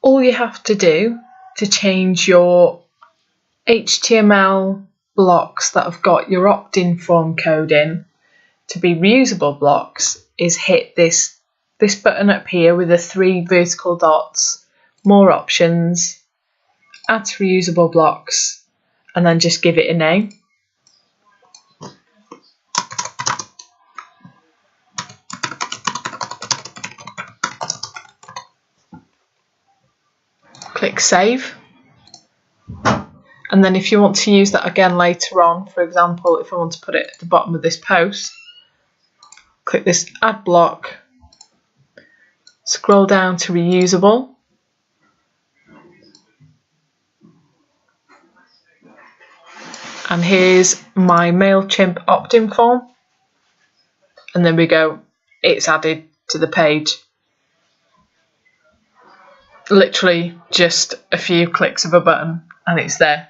all you have to do to change your HTML blocks that have got your opt-in form code in to be reusable blocks is hit this button up here with the 3 vertical dots, more options, add to reusable blocks, and then just give it a name. Click save. And then if you want to use that again later on, for example, if I want to put it at the bottom of this post, click this add block, scroll down to reusable, and here's my MailChimp opt-in form, and there we go, it's added to the page. Literally just a few clicks of a button and it's there.